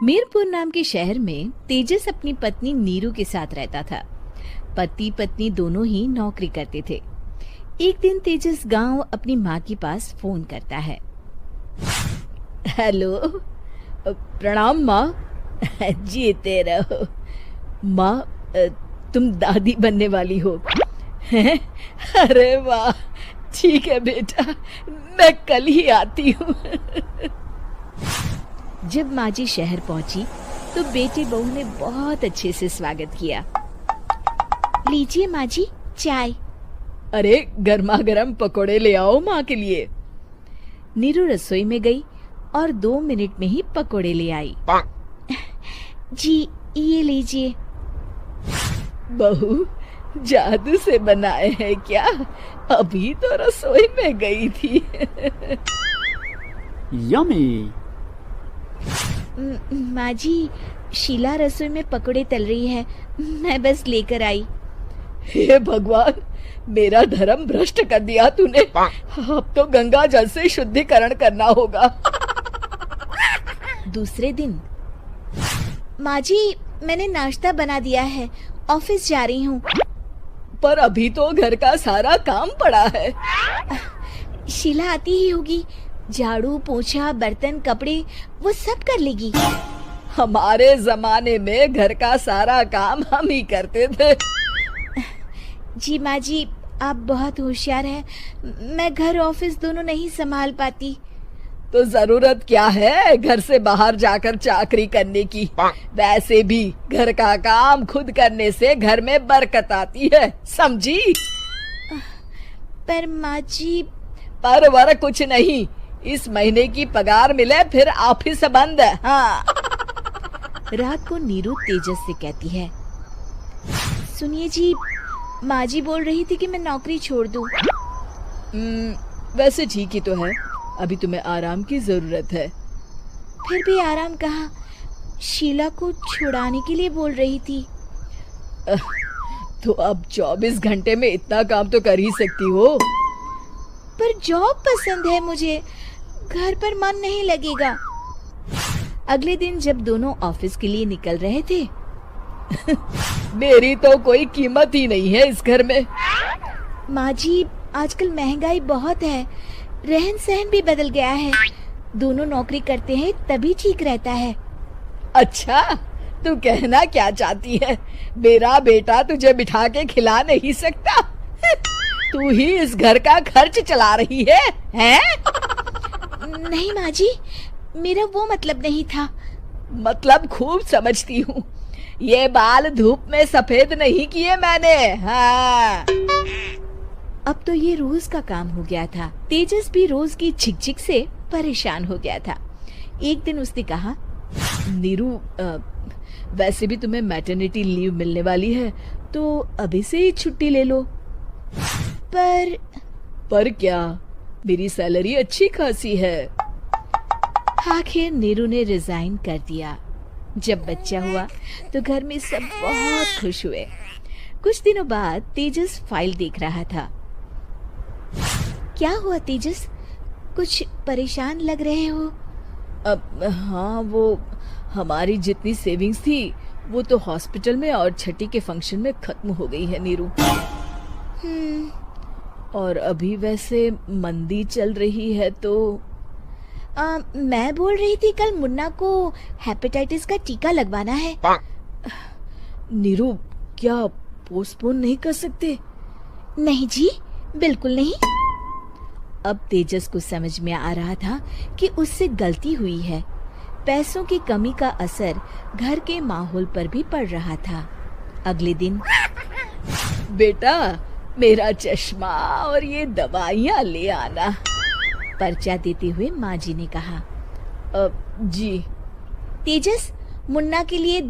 मीरपुर नाम के शहर में तेजस अपनी पत्नी नीरू के साथ रहता था। पति पत्नी दोनों ही नौकरी करते थे। एक दिन तेजस गांव अपनी माँ के पास फोन करता है। हेलो, प्रणाम माँ। जीते रहो माँ, तुम दादी बनने वाली हो हैं? अरे वाह, ठीक है बेटा, मैं कल ही आती हूँ। जब माँ जी शहर पहुंची तो बेटी बहू ने बहुत अच्छे से स्वागत किया। लीजिए माँ जी, चाय। अरे गर्मा गर्म पकोड़े ले आओ माँ के लिए। नीरू रसोई में गई और 2 मिनट में ही पकोड़े ले आई। जी ये लीजिए। बहू जादू से बनाए हैं क्या? अभी तो रसोई में गई थी। यम्मी। माँ जी, शीला रसोई में पकोड़े तल रही है, मैं बस लेकर आई। हे भगवान, मेरा धर्म भ्रष्ट कर दिया तूने। अब तो गंगा जल से शुद्धिकरण करना होगा। दूसरे दिन, माँ जी मैंने नाश्ता बना दिया है, ऑफिस जा रही हूँ। पर अभी तो घर का सारा काम पड़ा है। शीला आती ही होगी, झाड़ू पोछा बर्तन कपड़े वो सब कर लेगी। हमारे जमाने में घर का सारा काम हम ही करते थे। जी माँ जी, आप बहुत होशियार हैं, मैं घर ऑफिस दोनों नहीं संभाल पाती। तो जरूरत क्या है घर से बाहर जाकर चाकरी करने की? वैसे भी घर का काम खुद करने से घर में बरकत आती है, समझी? पर माँ जी। पर वर कुछ नहीं, इस महीने की पगार मिले फिर ऑफिस बंद। हाँ। रात को नीरू तेजस से कहती है, सुनिए जी, माँ जी बोल रही थी कि मैं नौकरी छोड़ दूं। वैसे ठीक ही तो है, अभी तुम्हें आराम की जरूरत है। फिर भी आराम कहाँ, शीला को छुड़ाने के लिए बोल रही थी। तो अब 24 घंटे में इतना काम तो कर ही सकती हो। पर जॉब पसंद है मुझे, घर पर मन नहीं लगेगा। अगले दिन जब दोनों ऑफिस के लिए निकल रहे थे, मेरी तो कोई कीमत ही नहीं है इस घर में। माँ जी, आजकल महंगाई बहुत है, रहन सहन भी बदल गया है, दोनों नौकरी करते हैं तभी ठीक रहता है। अच्छा, तू कहना क्या चाहती है? मेरा बेटा तुझे बिठा के खिला नहीं सकता? तू ही इस घर का खर्च चला रही है, हैं? नहीं माँ जी, मेरा वो मतलब नहीं था। मतलब खूब समझती हूँ, ये बाल धूप में सफेद नहीं किए मैंने। हाँ। अब तो ये रोज का काम हो गया था। तेजस भी रोज की झिकझिक से परेशान हो गया था। एक दिन उसने कहा, नीरू, वैसे भी तुम्हें मैटरनिटी लीव मिलने वाली है, तो अभी से ही छुट्टी ले लो। पर क्या, मेरी सैलरी अच्छी खासी है। आखिर नीरू ने रिजाइन कर दिया। जब बच्चा हुआ तो घर में सब बहुत खुश हुए। कुछ दिनों बाद तेजस फाइल देख रहा था। क्या हुआ तेजस, कुछ परेशान लग रहे हो? अब हाँ, वो हमारी जितनी सेविंग्स थी वो तो हॉस्पिटल में और छठी के फंक्शन में खत्म हो गई है नीरू। और अभी वैसे मंदी चल रही है तो मैं बोल रही थी कल मुन्ना को हेपेटाइटिस का टीका लगवाना है। नीरू, क्या पोस्टपोन नहीं कर सकते? नहीं जी, बिल्कुल नहीं। अब तेजस को समझ में आ रहा था कि उससे गलती हुई है। पैसों की कमी का असर घर के माहौल पर भी पड़ रहा था। अगले दिन, बेटा मेरा चश्मा और ये दवाइयाँ ले आना, पर्चा देते हुए माँ जी ने कहा। जी। तेजस, मुन्ना के लिए